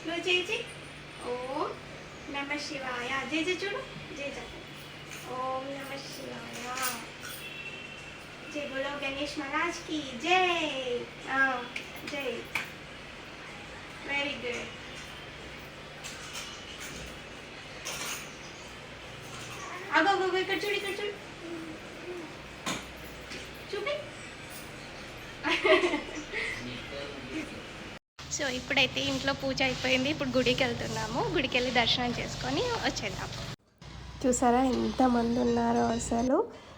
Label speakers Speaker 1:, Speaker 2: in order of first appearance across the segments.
Speaker 1: నువ్వు చేయి. ఓం నమ శివాయ. జై జై చూడు. జై జై. ఓం నమ శివాయ. జై బోలో గణేష్ మహారాజ్కి జై. జై. Very good. అగో ఇక్కడ చూడు, ఇక్కడ చూడు, చూపి. సో ఇప్పుడైతే ఇంట్లో పూజ అయిపోయింది. ఇప్పుడు గుడికి వెళ్తున్నాము. గుడికి వెళ్ళి దర్శనం చేసుకొని వచ్చేద్దాం. చూసారా ఎంతమంది ఉన్నారో అసలు.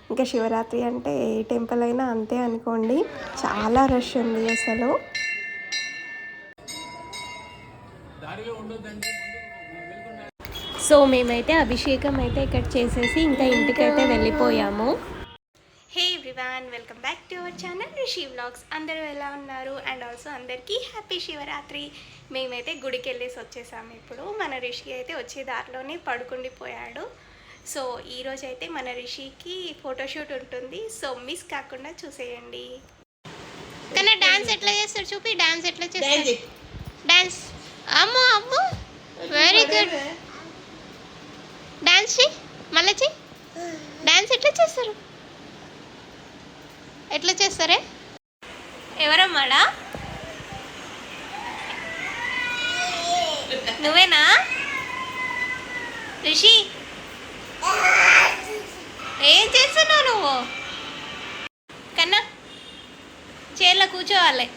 Speaker 1: ఇంకా శివరాత్రి అంటే ఏ టెంపుల్ అయినా అంతే అనుకోండి, చాలా రష్ ఉంది అసలు. సో మేమైతే అభిషేకం అయితే ఇక్కడ చేసేసి ఇంకా ఇంటికైతే వెళ్ళిపోయాము. హే everyone, welcome back to our channel Rishi vlogs. అందరూ ఎలా ఉన్నారు? అండ్ ఆల్సో అందరికీ హ్యాపీ శివరాత్రి. మేమైతే గుడికి వెళ్ళేసి వచ్చేసాము. ఇప్పుడు మన రిషి అయితే వచ్చే దారిలోనే పడుకుండిపోయాడు. సో ఈరోజు అయితే మన రిషికి ఫోటోషూట్ ఉంటుంది. సో మిస్ కాకుండా చూసేయండి. కానీ డాన్స్ ఎట్లా చేస్తారు చూపి. డాన్స్ ఎట్లా చేస్తారు? డాన్స్. అమ్మో అమ్మో, వెరీ గుడ్. డాన్స్ చెయ్యి, మళ్ళీ చెయ్యి. డాన్స్ ఎట్లా చేస్తారు? ఎట్లా చేస్తారే? ఎవరమ్మాడా? నువ్వేనా రిషి? ఏం చేస్తున్నావు నువ్వు? కన్నా చైర్లో కూర్చోవాలి.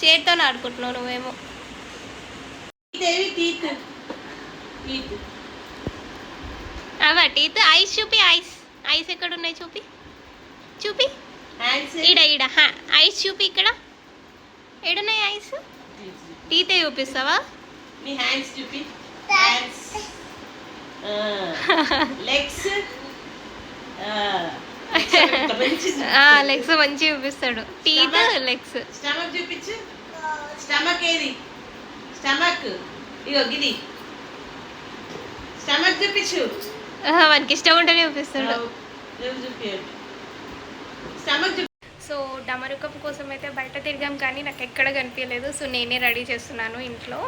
Speaker 1: చైర్తో ఆడుకుంటున్నావు నువ్వేమో. అవా టీత్. ఐస్ చూపి. ఐస్ ఐస్ ఎక్కడ ఉన్నాయి చూపి. చూపి ఈడ ఈడ ఐస్ చూపి. ఇక్కడ ఏడున్నాయి ఐస్? టీతే చూపిస్తావా? లెగ్స్ మంచి చూపిస్తాడు. Teeth legs.
Speaker 2: స్టమక్ చూపించు. స్టమక్ ఏది? స్టమక్ ఇగో గిది. స్టమక్ చూపించు.
Speaker 1: మనకి ఇష్టం ఉంటేనే చూపిస్తాడు. సో డమరుకం కోసం అయితే బయట తిరిగాం, కానీ నాకు ఎక్కడ కనిపించలేదు. సో నేనే రెడీ చేస్తున్నాను ఇంట్లో.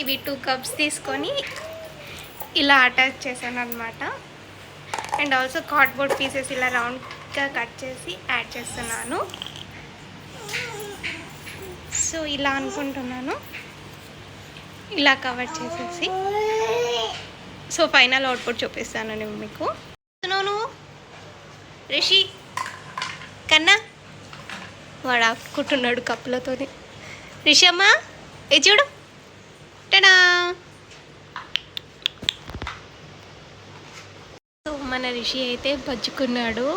Speaker 1: ఇవి 2 కప్స్ తీసుకొని ఇలా అటాచ్ చేశాను అనమాట. అండ్ ఆల్సో కార్డ్బోర్డ్ పీసెస్ ఇలా రౌండ్గా కట్ చేసి యాడ్ చేస్తున్నాను. సో ఇలా అనుకుంటున్నాను, ఇలా కవర్ చేసేసి. సో ఫైనల్ అవుట్పుట్ చూపిస్తాను నేను మీకు. నువ్వు రిషి కన్నా వాడు ఆడుకుంటున్నాడు కప్పులతో. రిషి అమ్మ ఏ చూడు. టడా. సో మన రిషి అయితే బజ్జుకున్నాడు.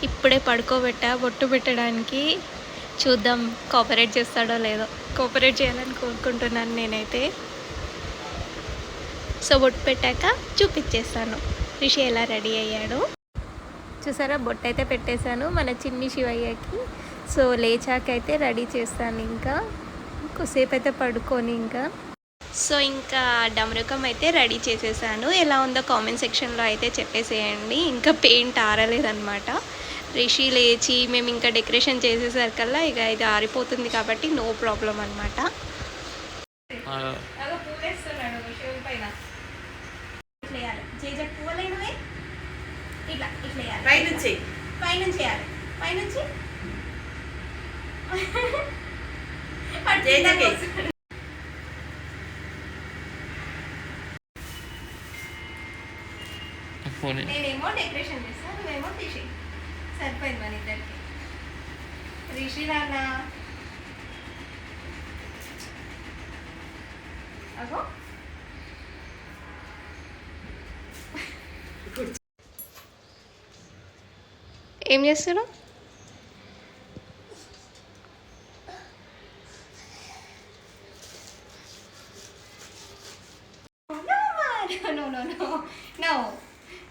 Speaker 1: ఇప్పుడే పడుకోబెట్టా బొట్టు పెట్టడానికి. చూద్దాం కోఆపరేట్ చేస్తాడో లేదో. కోఆపరేట్ చేయాలని కోరుకుంటున్నాను నేనైతే. సో బొట్టు పెట్టాక చూపించేస్తాను రిషి ఎలా రెడీ అయ్యాడు. చూసారా, బొట్టు అయితే పెట్టేశాను మన చిన్ని శివయ్యకి. సో లేచాకైతే రెడీ చేస్తాను. ఇంకా కొద్దిసేపు అయితే పడుకొని సో ఇంకా డమరుకం అయితే రెడీ చేసేసాను. ఎలా ఉందో కామెంట్ సెక్షన్లో అయితే చెప్పేసేయండి. ఇంకా పెయింట్ ఆరలేదన్నమాట. రిషి లేచి మేము ఇంకా డెకరేషన్ చేసేసరికల్లా ఇక ఇది ఆరిపోతుంది కాబట్టి నో ప్రాబ్లం అనమాట. పైనుంచి చేయాలి. పైనుంచి నేనేమో డెకరేషన్ చేస్తాను, నువ్వేమో తీసి. సరిపోయింది మన ఇద్దరికి. రిషి నాన్న అగో ఏం చేస్తున్నావు?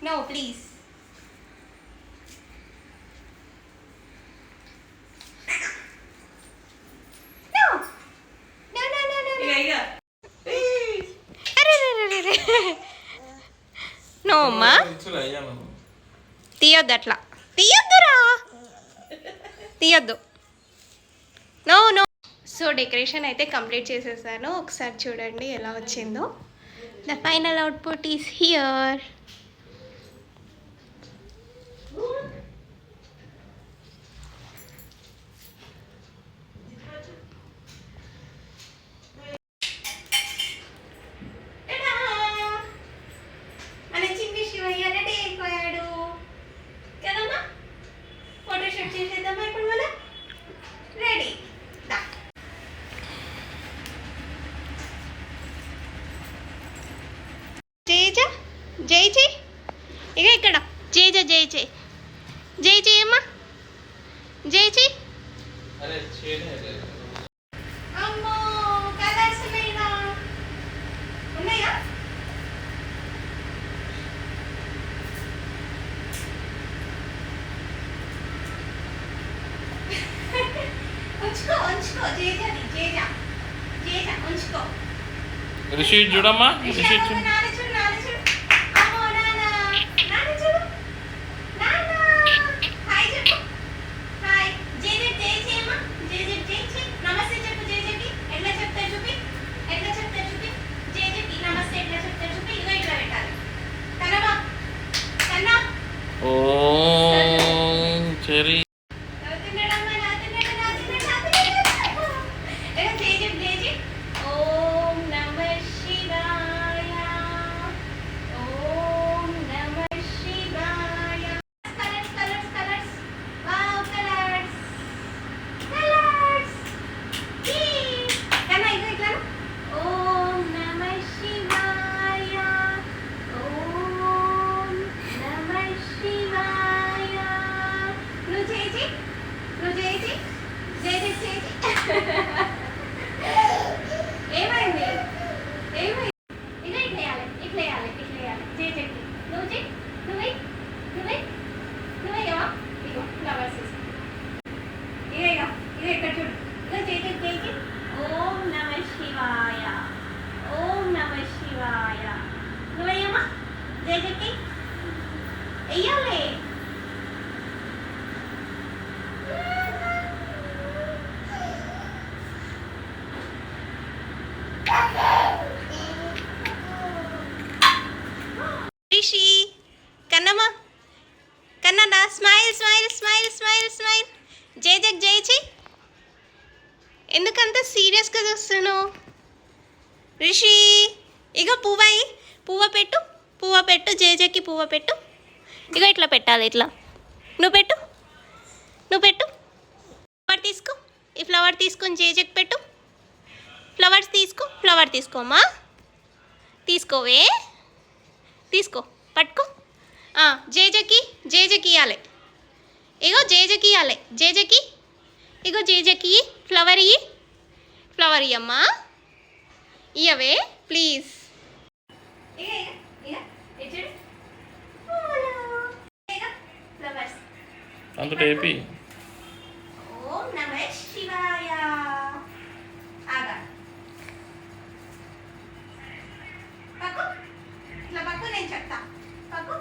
Speaker 1: No, please. No. No, అమ్మా తీయొద్దు, అట్లా తీయొద్దురా, తీయొద్దు. నో. సో డెకరేషన్ అయితే కంప్లీట్ చేసేసాను. ఒకసారి చూడండి ఎలా వచ్చిందో. The final output is here. మన చిన్ని శివయ్య రెడీ అయిపోయాడు కదమ్మా. ఫోటోషూట్ చేసేద్దామా ఇప్పుడు మనం? రెడీ. జై జై జై ఇక ఇక్కడ జై జై జై జై జై జై అమ్మా జై జై. అమ్మో కలర్స్ ఉన్నాయా? ఉన్నాయా? ఉంచుకో ఉంచుకో జేజని జేజా జేజా ఉంచుకో.
Speaker 3: రిషి చూడమ్మా,
Speaker 1: రిషి
Speaker 3: రిషి
Speaker 1: చూడు, నాన్న చూడు, నాన్న చూడు. అమ్మో నాన్న, నాన్న చూడు, నాన్న. హాయ్ చెప్పు, హాయ్. జేజే జై చేయమ్మా, జేజే జై చేయి. నమస్తే చెప్పు జేజేకి. ఎట్లా చెప్తా చూపి, ఎట్లా చెప్తా చూపి. జేజేకి నమస్తే ఎట్లా చెప్తా చూపి. ఇగో ఇట్లా పెట్టాలి. కన్నమ్మా కన్నా.
Speaker 3: ఓం చెరి. ఏమైంది ఏమైంది? ఇక ఇట్లేయాలి ఇట్లేయాలి ఇట్లేయాలి. జేజేకి నువ్వు చెయ్యి, నువ్వే నువ్వే నువ్వేయవా. ఇగో ఫ్లవర్స్ ఇక ఇక ఇక ఇక్కడ చూడు. ఇక జేజే జేజే. ఓం నమ శివాయ, ఓం నమ శివాయ. నువ్వేయమ్మా జేజేకి వెయ్యాలి. రిషి కన్నమ్మ కన్న smile smile smile smile smile. జై జగ్ జై చెయ్యి. ఎందుకంత సీరియస్గా చూస్తున్నావు రిషి? ఇగో పువ్వాయి, పువ్వ పెట్టు, పువ్వ పెట్టు. జేజేకి పువ్వ పెట్టు. ఇగో ఇట్లా పెట్టాలి, ఇట్లా. నువ్వు పెట్టు, నువ్వు పెట్టు. ఫ్లవర్ తీసుకో, ఈ ఫ్లవర్ తీసుకొని జేజేకి పెట్టు. ఫ్లవర్స్ తీసుకో, ఫ్లవర్ తీసుకోమ్మా. తీసుకోవే, తీసుకో, పట్టుకో. జేజేకి జేజేకి ఇవ్వాలి. ఇగో జేజేకి ఇవ్వాలి. జేజేకి ఇగో జేజేకి ఫ్లవర్ ఇయ్యి, ఫ్లవర్ ఇయ్యమ్మా. ఇయ్యవే ప్లీజ్. ఫ్లవర్స్ అంత టేపీ.
Speaker 1: ఓం నమ శివాయ. ఆగా పక్కు, ఇట్లా పక్కు, నేను చెప్తా. పక్కు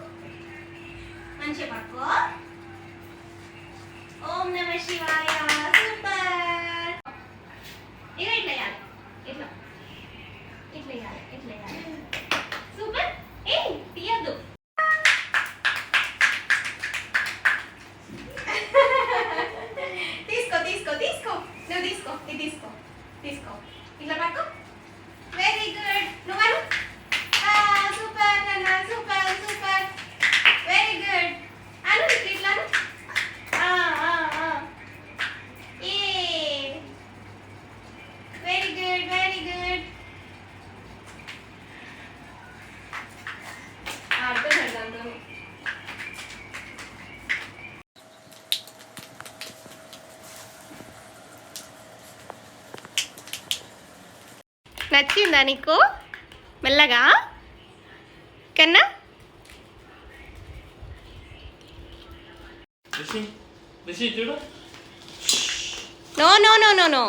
Speaker 1: మంచిగా పక్కు. ఓం నమ శివాయ. సూపర్. ఇక ఇట్లా వేయాలి, ఇట్లా ఇట్లా వేయాలి, ఇట్లా వేయాలి. సూపర్. ఏ తీయద్దు. తీసుకో తీసుకో తీసుకో, నువ్వు తీసుకో, ఇది తీసుకో తీసుకో. ఇట్లా పట్టుకో. Very good. నువ్వు సూపర్ నాన్న, సూపర్ సూపర్. Very good. అను ఇట్లా వెరీ గుడ్ వెరీ గుడ్. అర్థం. నచ్చిందా నీకు? మెల్లగా కన్నా.
Speaker 3: రిషి రిషి చూడు.
Speaker 1: No no no no no.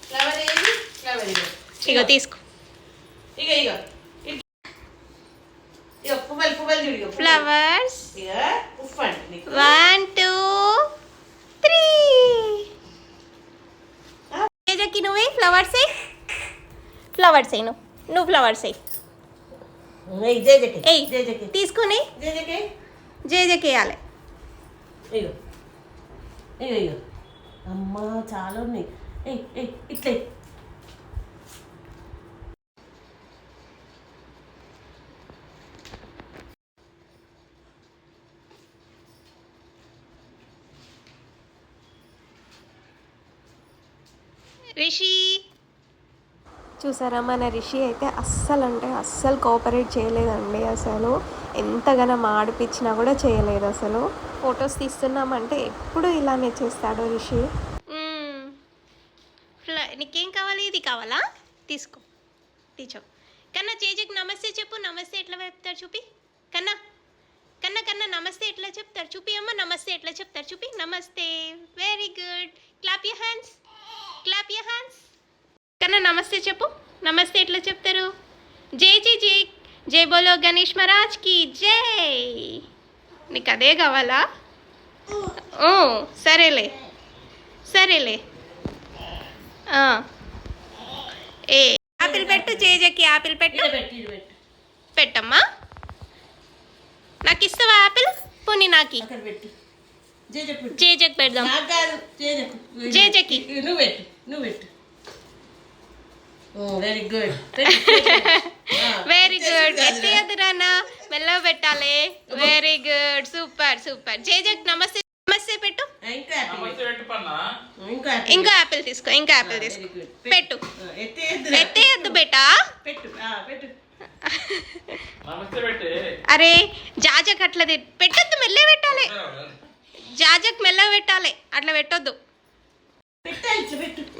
Speaker 2: Flower ఏది? ఫ్లవర్ ఇగో.
Speaker 1: ఇగో తీసుకో.
Speaker 2: ఇగో ఇగో. ఇగో పువ్వులు పువ్వులు చూడు. ఇగో
Speaker 1: ఫ్లవర్స్.
Speaker 2: ఇగో పువ్వు అంటే నీకు. 1
Speaker 1: 1 2 3.
Speaker 3: జేజకి నువ్వే ఫ్లవర్స్ వేయి, ఫ్లవర్స్ వేయి, నువ్వు ఫ్లవర్స్ వేయి. ఏయ్ తీసుకుని జేజకి వేయాలి.
Speaker 2: ఇగో ఇగో ఇగో అమ్మా చాలా ఉన్నాయి. ఇట్లే
Speaker 3: రిషి
Speaker 1: చూసారా మన రిషి అయితే అస్సలు అంటే అస్సలు కోఆపరేట్ చేయలేదండి. అసలు ఎంతగానో ఆడిపించినా కూడా చేయలేదు. అసలు ఫొటోస్ తీస్తున్నామంటే ఎప్పుడు ఇలానే చేస్తాడు రిషి.
Speaker 3: నీకేం కావాలి? ఇది కావాలా? తీసుకో తీచో. కన్నా జేజకి నమస్తే చెప్పు. నమస్తే ఎట్లా చెప్తారు చూపి. కన్నా కన్నా కన్నా నమస్తే ఎట్లా చెప్తారు చూపి అమ్మ. నమస్తే ఎట్లా చెప్తారు చూపి. నమస్తే. Very good. Clap your hands, clap your hands. కన్నా నమస్తే చెప్పు. నమస్తే ఎట్లా చెప్తారు? జై జై జై జై బోలో గణేష్ మహారాజ్కి జై. నీకు అదే కావాలా? ఓ సరేలే సరేలే. ఏ యాపిల్ పెట్టు జేజకి. యాపిల్ పెట్టు. పెట్టమ్మా. నాకు ఇస్తావా యాపిల్? పోనీ నాకి. జేజకి పెడదాం. జేజకి.
Speaker 2: నువ్వు పెట్టు. Very good.
Speaker 3: Very good. ఎత్తేయద్దు నాన్న, మెల్లగా పెట్టాలి. Very good. Super super. జేజకి నమస్తే. నమస్తే పెట్టు. ఇంకో యాపిల్ తీసుకో. ఇంకో యాపిల్ తీసుకో. పెట్టు. ఎత్తేయద్దు బేటా. అరే జాజక్ అట్లా పెట్టొద్దు, మెల్లగా పెట్టాలి. జాజక్ మెల్లగా పెట్టాలి, అట్లా పెట్టొద్దు.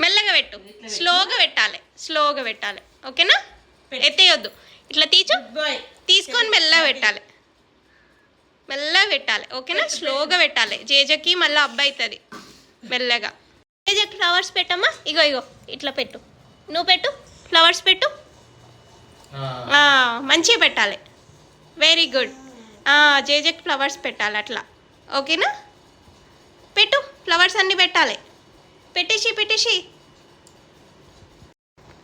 Speaker 3: మెల్లగా పెట్టు. స్లోగా పెట్టాలి, స్లోగా పెట్టాలి. ఓకేనా? ఎత్తేయొద్దు. ఇట్లా తీసుకొని మెల్లగా పెట్టాలి, మెల్లగా పెట్టాలి. ఓకేనా? స్లోగా పెట్టాలి. జేజకి మళ్ళీ అబ్బాయి అవుతుంది. మెల్లగా. జేజకి ఫ్లవర్స్ పెట్టమ్మా. ఇగో ఇగో ఇట్లా పెట్టు. నువ్వు పెట్టు. ఫ్లవర్స్ పెట్టు. మంచిగా పెట్టాలి. Very good. జేజకి ఫ్లవర్స్ పెట్టాలి అట్లా. ఓకేనా? పెట్టు. ఫ్లవర్స్ అన్నీ పెట్టాలి. పెట్టేసి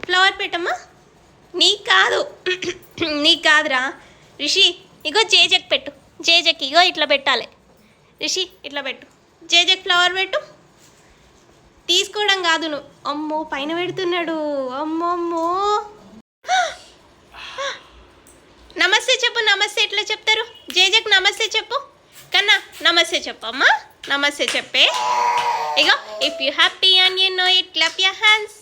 Speaker 3: ఫ్లవర్ పెట్టమ్మా. నీకు కాదు, నీకు కాదురా రిషి. ఇగో జేజకి పెట్టు. జేజకి ఇగో ఇట్లా పెట్టాలి. రిషి ఇట్లా పెట్టు. జేజకి ఫ్లవర్ పెట్టు. తీసుకోవడం కాదు నువ్వు. అమ్మో పైన పెడుతున్నాడు. అమ్మమ్మో. నమస్తే చెప్పు. నమస్తే ఎట్లా చెప్తారు? జేజకి నమస్తే చెప్పు. కన్నా నమస్తే చెప్పు అమ్మా. నమస్తే చెప్పే. ఇగో if you happy and you know it clap your hands.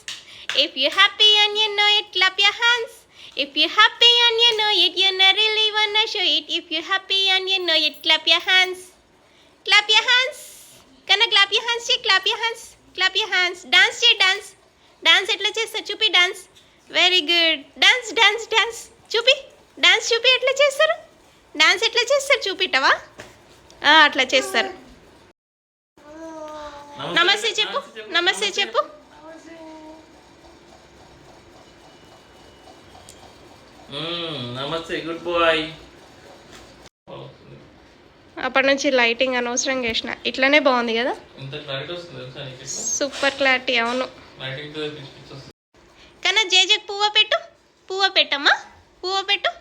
Speaker 3: If you happy and you know it clap your hands. If you're happy and you know it, you not really wanna show it. If you're happy and you know it, clap your hands. Clap your hands. Kana clap your hands, clap your hands. Clap your hands. Dance che dance. Dance etla chesta chupi dance. Very good. Dance dance dance. Chupi. Dance chupi etla chestaru. Dance etla chestaru chupitava. Atla chestaru. Namaste cheppu. Namaste cheppu.
Speaker 4: నమస్తే. Good boy.
Speaker 1: అప్పటి నుంచి lighting అనవసరంగా వేసిన. ఇట్లానే బాగుంది కదా.
Speaker 4: ఇంత clarity వస్తుంది తెలుసా నీకు?
Speaker 1: Super clarity. అవును.
Speaker 4: లైటింగ్ తో పిచ్చి వస్తుంది.
Speaker 3: కన్నా జేజకి పువ్వు పెట్టు. పువ్వు పెట్టమ్మా. పువ్వు పెట్టు.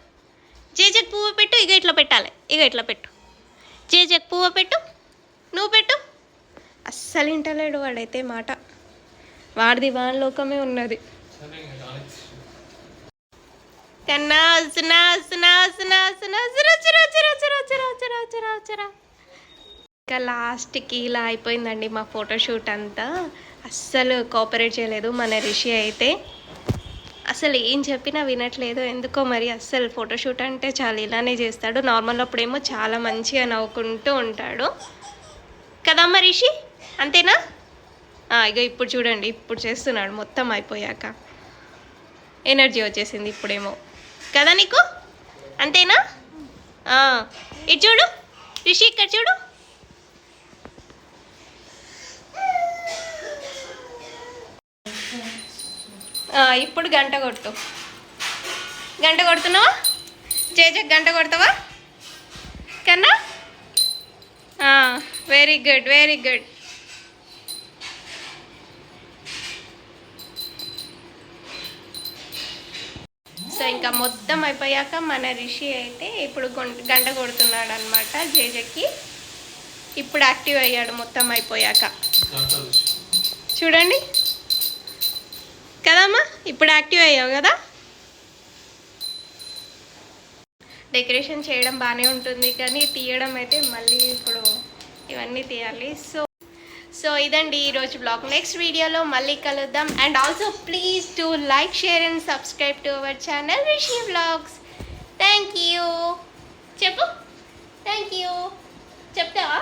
Speaker 3: జేజకి పువ్వు పెట్టు. ఇగో ఇట్లా పెట్టాలి. ఇగో ఇట్లా పెట్టు. జేజకి పువ్వు పెట్టు. నువ్వు పెట్టు.
Speaker 1: అస్సలు ఇంటలేడు వాడైతే మాట. వాడిది వాడి లోకమే ఉన్నది.
Speaker 3: కన్నా వస్తున్నా వస్తున్నా వస్తున్నా వస్తున్నా వస్తున్నా.
Speaker 1: ఇంకా లాస్ట్కి ఇలా అయిపోయిందండి మా ఫోటోషూట్ అంతా. అస్సలు కోఆపరేట్ చేయలేదు మన రిషి అయితే. అసలు ఏం చెప్పినా వినట్లేదు ఎందుకో మరి. అస్సలు ఫోటోషూట్ అంటే చాలా ఇలానే చేస్తాడు. నార్మల్ అప్పుడేమో చాలా మంచిగా నవ్వుకుంటూ ఉంటాడు కదమ్మా రిషి. అంతేనా? ఇక ఇప్పుడు చూడండి, ఇప్పుడు చేస్తున్నాడు మొత్తం అయిపోయాక. ఎనర్జీ వచ్చేసింది ఇప్పుడేమో కదా నీకు. అంతేనా? ఇటు చూడు రిషి, ఇక్కడ చూడు. ఇప్పుడు గంట కొట్టు. గంట కొడుతున్నావా? జేజకి గంట కొడతావా కన్నా? Very good, very good.
Speaker 3: So ఇంకా మొత్తం అయిపోయాక మన రిషి అయితే ఇప్పుడు గంట కొడుతున్నాడు అనమాట జేజకి. ఇప్పుడు యాక్టివ్ అయ్యాడు మొత్తం అయిపోయాక. చూడండి కదమ్మా, ఇప్పుడు యాక్టివ్ అయ్యావు కదా. డెకరేషన్ చేయడం బాగానే ఉంటుంది కానీ తీయడం అయితే మళ్ళీ ఇప్పుడు ఇవన్నీ తీయాలి. సో ఇదండి ఈరోజు బ్లాగ్. నెక్స్ట్ వీడియోలో మళ్ళీ కలుద్దాం. And also please to like, share and subscribe to our channel Rishi vlogs. Thank you చెప్పు. థ్యాంక్ యూ చెప్తావా?